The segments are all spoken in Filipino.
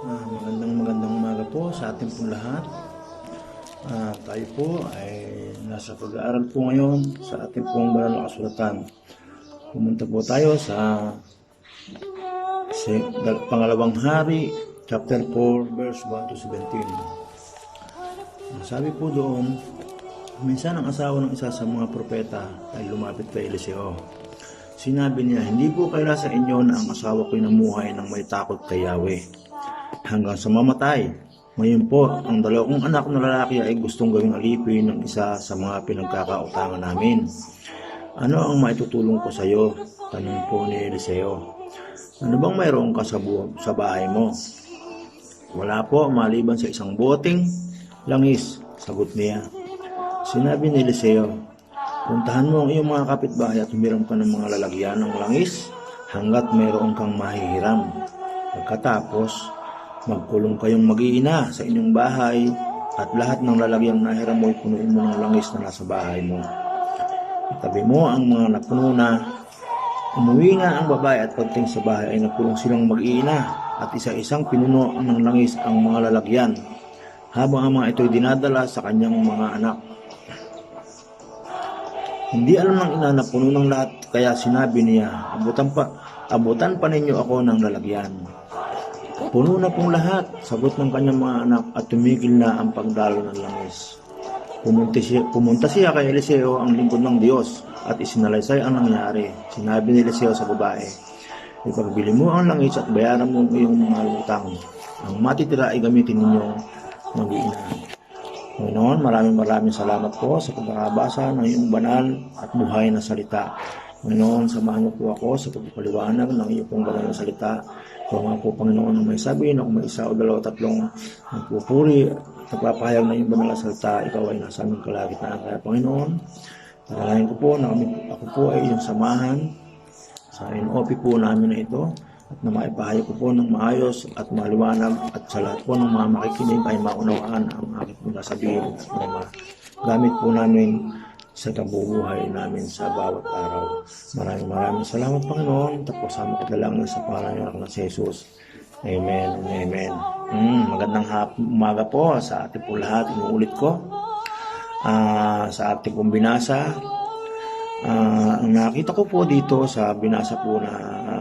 Magandang umaga po sa ating pong lahat. Tayo po ay nasa pag-aaral po ngayon sa ating pong banal na kasulatan. Pumunta po tayo sa pangalawang hari, chapter 4, verse 1 to 17. Sabi po doon, minsan ang asawa ng isa sa mga propeta ay lumapit kay Eliseo. Sinabi niya, hindi po kaila sa inyo na ang asawa ko'y namuhay ng may takot kay Yahweh hanggang sa mamatay. Ngayon po, ang dalawang anak na lalaki ay gustong gawing alipin ng isa sa mga pinagkakautangan namin. Ano ang maitutulong ko sa iyo? Tanong po ni Eliseo. Ano bang mayroon ka sa bahay mo? Wala po, maliban sa isang boteng langis, sagot niya. Sinabi ni Eliseo, puntahan mo ang iyong mga kapitbahay at humiram ka ng mga lalagyan ng langis hanggat mayroon kang mahihiram. Pagkatapos, magkulong kayong mag-iina sa inyong bahay at lahat ng lalagyang nahiram mo ay punuin mo ng langis na nasa bahay mo. Itabi mo ang mga napuno na. Umuwi nga ang babae at pagting sa bahay ay nagkulong silang mag-iina at isa-isang pinuno ng langis ang mga lalagyan habang ang mga ito'y dinadala sa kanyang mga anak. Hindi alam ng ina na puno ng lahat, kaya sinabi niya, abutan pa ninyo ako ng lalagyan. Puno na pong lahat, sagot ng kanyang mga anak at tumigil na ang pagdalo ng langis. Pumunta siya kay Eliseo, ang lingkod ng Diyos, at isinalaysay ang nangyari. Sinabi ni Eliseo sa babae, ipagbili mo ang langis at bayaran mo ang iyong mga utang. Ang matitira ay gamitin ninyo mag-iina. Panginoon, maraming salamat po sa pagkakabasa ng iyong banal at buhay na salita. Panginoon, samahan mo po ako sa pagpapaliwanag ng iyong pong banal na salita. Kung nga po, Panginoon, ang may sabi na kung may isa o dalawa tatlong nagpupuri at nagpapahayag na iyong banal na salita, ikaw ay nasa aming kalagitnaan. Kaya, Panginoon, paralahin ko po na ako po ay iyong samahan sa NOP po namin na ito at na maipahayag ko po ng maayos at maliwanag at sa lahat po ng mga makikinig ay maunawaan ang aking pinasabihin at gamit po namin sa kabubuhay namin sa bawat araw. Maraming salamat, Panginoon. Tapos sa mga dalangin sa pangalan ng anak na si Jesus. Amen. Amen. Magandang umaga po sa ating po lahat. Inuulit ko sa ating pong binasa. Ang nakita ko po dito sa binasa po na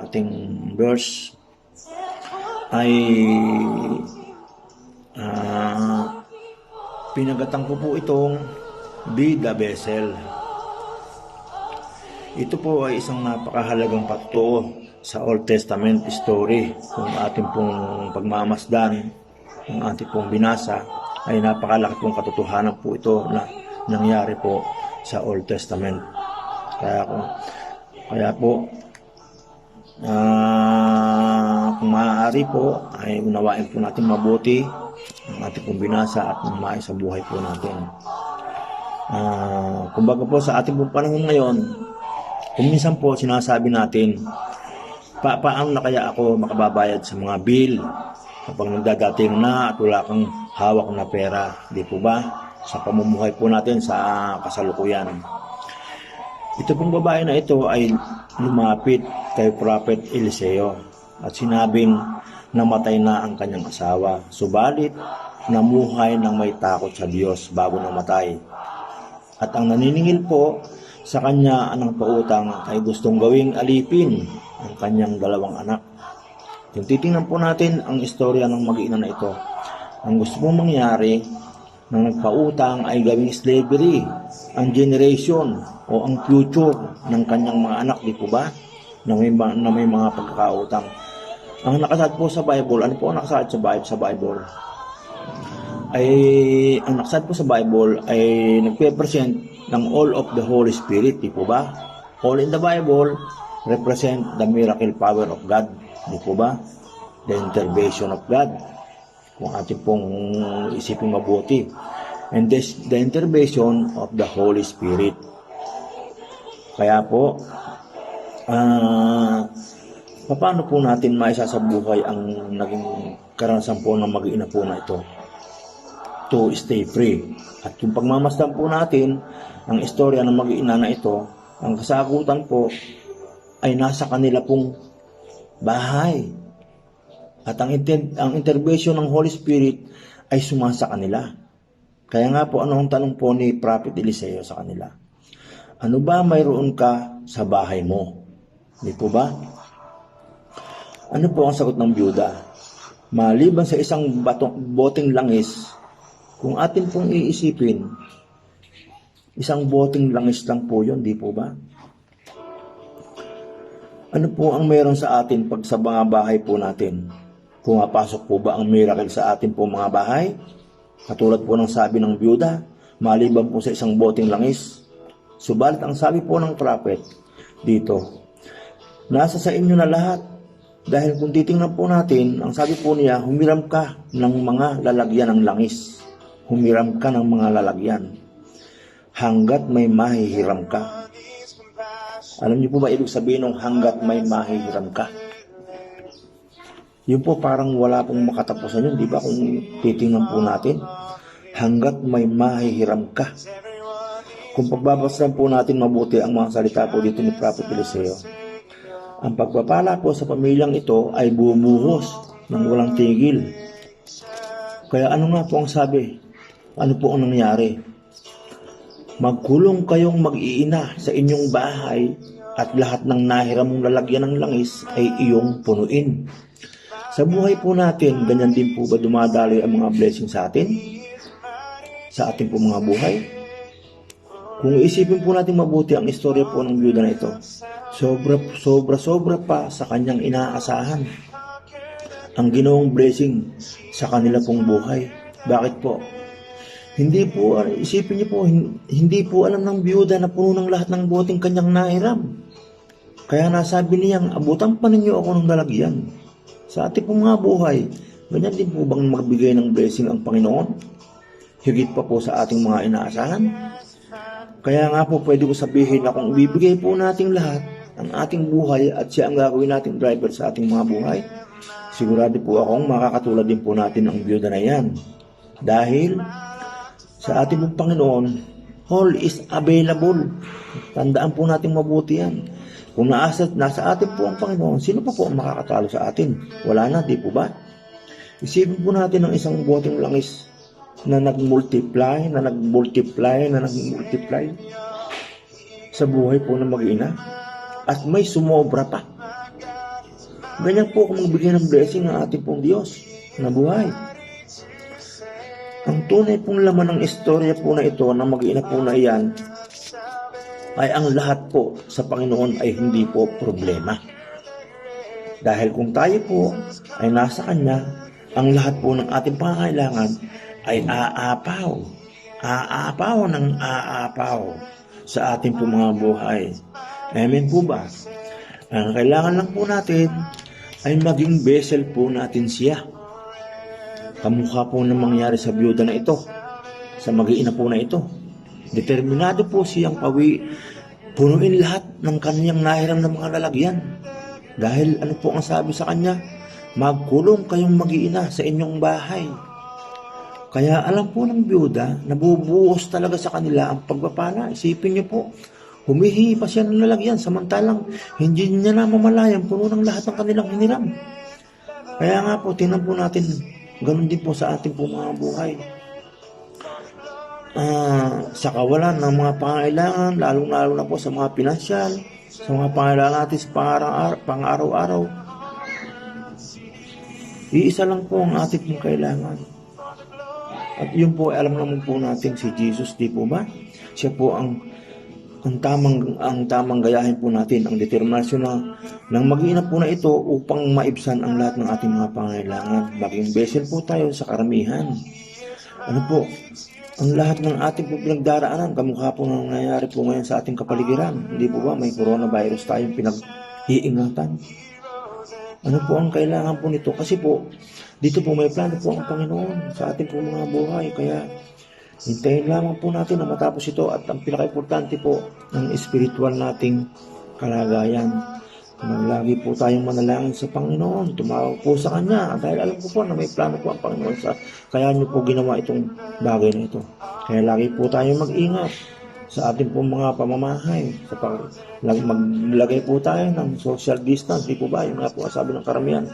ating verse ay pinagatan ko po itong Be the Vessel. Ito po ay isang napakahalagang pakto sa Old Testament story. Kung ating pong pagmamasdan, ang ating pong binasa, ay napakalaki pong katotohanan po ito na nangyari po sa Old Testament. Kaya po, kung maaari po, ay unawain po natin mabuti ang ating pong binasa at mamay sa buhay po natin. Kumbaga po sa ating pong panahon ngayon, kung minsan po sinasabi natin, paano na kaya ako makababayad sa mga bill kapag nagdadating na at wala kang hawak na pera, di po ba? Sa pamumuhay po natin sa kasalukuyan. Ito pong babae na ito ay lumapit kay Prophet Eliseo at sinabing namatay na ang kanyang asawa, subalit namuhay ng may takot sa Diyos bago namatay. At ang naniningil po sa kanya ng pautang ay gustong gawing alipin ang kanyang dalawang anak. Kung titingnan po natin ang istorya ng mag-iina na ito, ang gusto mong mangyari ng nagpautang ay gawing slavery ang generation o ang future ng kanyang mga anak, di po ba? Na may mga pagkakautang. Ang nakasaad po sa Bible, ano po ang nakasaad sa Bible? Ang nakasaad po sa Bible ay nagpe-present ng all of the Holy Spirit, di po ba? All in the Bible represent the miracle power of God, di po ba? The intervention of God. Kung ating pong isipin mabuti. And this, the intervention of the Holy Spirit. Kaya po, paano po natin maisasabuhay ang naging karanasan po ng mag-iina po na ito? To stay free. At yung pagmamasdan po natin ang istorya ng mag-iina na ito, ang kasagutan po ay nasa kanila pong bahay. At ang intervention ng Holy Spirit ay sumasa kanila. Kaya nga po, ano ang tanong po ni Prophet Eliseo sa kanila? Ano ba mayroon ka sa bahay mo? Di po ba? Ano po ang sagot ng byuda? Maliban sa isang boteng langis, kung atin pong iisipin, isang boteng langis lang po yun, di po ba? Ano po ang meron sa atin pag sa mga bahay po natin? Pumapasok po ba ang miracle sa atin po mga bahay? Katulad po ng sabi ng byuda, maliban po sa isang boteng langis. Subalit ang sabi po ng prophet dito, nasa sa inyo na lahat. Dahil kung titingnan po natin, ang sabi po niya, humiram ka ng mga lalagyan ng langis. Humiram ka ng mga lalagyan. Hanggat may mahihiram ka. Alam niyo po ba ibig sabihin ng hanggat may mahihiram ka? Yun po parang wala pong makatapusan yun, di ba? Kung titingnan po natin, hanggat may mahihiram ka. Kung pagbabasdan po natin mabuti ang mga salita po dito ni Prophet Eliseo, ang pagpapala po sa pamilyang ito ay bumuhos ng walang tigil. Kaya ano nga po ang sabi? Ano po ang nangyari? Magkulong kayong mag-iina sa inyong bahay at lahat ng nahiram mong lalagyan ng langis ay iyong punuin. Sa buhay po natin, ganyan din po ba dumadaloy ang mga blessing sa atin? Sa ating po mga buhay? Kung isipin po natin mabuti ang istorya po ng byuda na ito, sobra pa sa kanyang inaasahan ang ginawang blessing sa kanila pong buhay. Bakit po? Isipin niyo po, hindi po alam ng byuda na puno ng lahat ng boteng kanyang nahiram. Kaya nasabi niyang, abutan pa ninyo ako ng lalagyan. Sa ating pong mga buhay, ganyan din po bang magbigay ng blessing ang Panginoon? Higit pa po sa ating mga inaasahan? Kaya nga po pwede ko sabihin na kung ibibigay po natin lahat ang ating buhay at siya ang gagawin nating driver sa ating mga buhay, sigurado po akong makakatulad din po natin ang byuda na yan. Dahil sa ating pong Panginoon, all is available. Tandaan po natin mabuti yan. Kung nasa atin po ang Panginoon, sino pa po ang makakatalo sa atin? Wala na, di po ba? Isipin po natin ang isang boteng langis na nag-multiply sa buhay po ng mag-ina. At may sumobra pa. Ganyan po kung magbigay ng blessing ng ating pong Diyos na buhay. Ang tunay pong laman ng istorya po na ito na mag-ina po na iyan ay ang lahat po sa Panginoon ay hindi po problema. Dahil kung tayo po ay nasa Kanya, ang lahat po ng ating pangangailangan ay aapaw sa ating po mga buhay. Amen po ba? Ang kailangan lang po natin ay maging vessel po natin siya. Kamukha po ng mangyari sa byuda na ito, sa mag-iina po na ito. Determinado po siyang punuin lahat ng kanyang nahiram ng mga lalagyan. Dahil ano po ang sabi sa kanya? Magkulong kayong mag-iina sa inyong bahay. Kaya alam po ng byuda, nabubuhos talaga sa kanila ang pagpapala. Isipin niyo po, humihingi pa siya ng lalagyan, samantalang hindi niya na mamalayan, puno ng lahat ng kanilang hiniram. Kaya nga po, tingnan po natin, ganun din po sa ating po mga buhay. Sa kawalan ng mga pangailangan, lalong-lalo na po sa mga pinansyal, sa mga pangailangan natin sa pang-araw-araw, iisa lang po ang ating pong kailangan. At yun po, alam naman po natin si Jesus, di po ba? Siya po ang tamang gayahin po natin, ang determinasyon ng mag-iina po na ito upang maibsan ang lahat ng ating mga pangailangan. Maging vessel po tayo sa karamihan. Ano po? Ang lahat ng ating po pinagdaraanan, kamukha po ng nangyayari po ngayon sa ating kapaligiran. Hindi po ba may coronavirus tayong pinag-iingatan? Ano po ang kailangan po nito? Kasi po, dito po may plano po ang Panginoon sa ating po mga buhay. Kaya, hintayin lamang po natin na matapos ito at ang pinaka-importante po ng spiritual nating kalagayan. Lagi po tayong manalangin sa Panginoon, tumawag po sa Kanya dahil alam ko po na may plano po ang Panginoon kaya niyo po ginawa itong bagay na ito. Kaya lagi po tayong mag-ingat sa ating po mga pamamahay. Maglagay po tayo ng social distance, di po ba? Yung nga po sabi ng karamihan,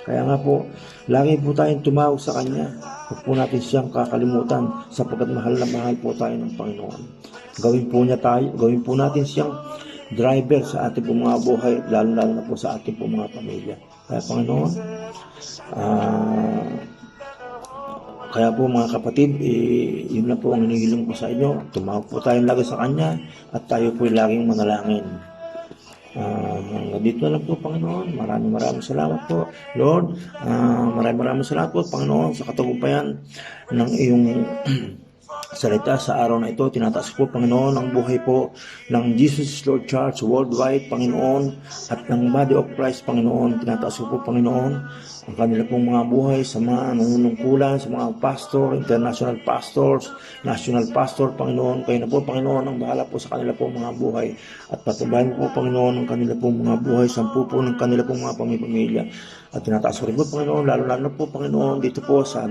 Kaya nga po, lagi po tayong tumawag sa Kanya. Huwag po natin siyang kakalimutan sapagkat mahal na mahal po tayo ng Panginoon. Gawin po natin siyang driver sa ating po mga buhay, lalo-lalo na po sa ating po mga pamilya. Kaya Panginoon, kaya po mga kapatid, yun na po ang hinihiling ko sa inyo. Tumawag po tayong lagi sa Kanya at tayo po laging manalangin. Dito na lang po, Panginoon. Maraming salamat po, Lord. Maraming salamat po, Panginoon, sa katagumpayan ng iyong salita sa araw na ito. Tinataas po, Panginoon, ang buhay po ng Jesus Lord Church worldwide, Panginoon, at ng Body of Christ, Panginoon. Tinataas po, Panginoon, ang kanila pong mga buhay sa mga nanunungkulan, sa mga pastor, international pastors, national pastor, Panginoon. Kayo na po, Panginoon, ang bahala po sa kanila pong mga buhay. At patubayan po, Panginoon, ang kanila pong mga buhay, sampu po ng kanila pong mga pamilya. At tinataas ko rin po, Panginoon, lalo-lalo po, Panginoon, dito po sa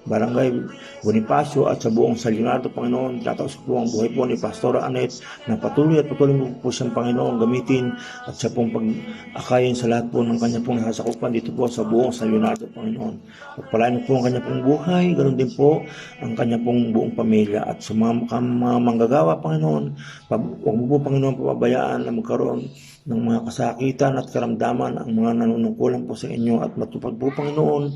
Barangay Bonifacio at sa buong Salinardo, Panginoon. Tinataas ko po ang buhay po ni Pastora Anet na patuloy mo po siyang, Panginoon, gamitin at siya pong pag-akayin sa lahat po ng kanya pong nasasakupan dito po sa buong Salinardo, Panginoon. Pagpalain po ang kanya pong buhay, ganoon din po ang kanya pong buong pamilya at sa mga manggagawa, Panginoon. Huwag mo po, Panginoon, pababayaan na magkaroon ng mga kasakitan at karamdaman ang mga nanunungkulan po sa inyo at matupad po, Panginoon,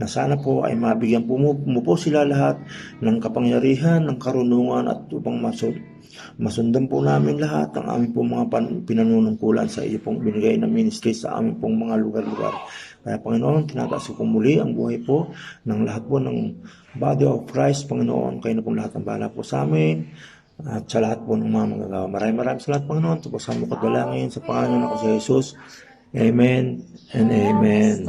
na sana po ay mabigyan po mo po sila lahat ng kapangyarihan, ng karunungan at upang masundan po namin lahat ng aming pong mga pinanunungkulan sa iyo pong binigay na ministry sa aming pong mga lugar-lugar. Kaya, Panginoon, tinataas ko muli ang buhay po ng lahat po ng Body of Christ, Panginoon. Kayo na po lahat ng bahala po sa amin at sa lahat po ng mga magagawa. Maraming salamat, Panginoon. Tupasan mo kadalangin sa pangalan ng si Jesus. Amen and amen.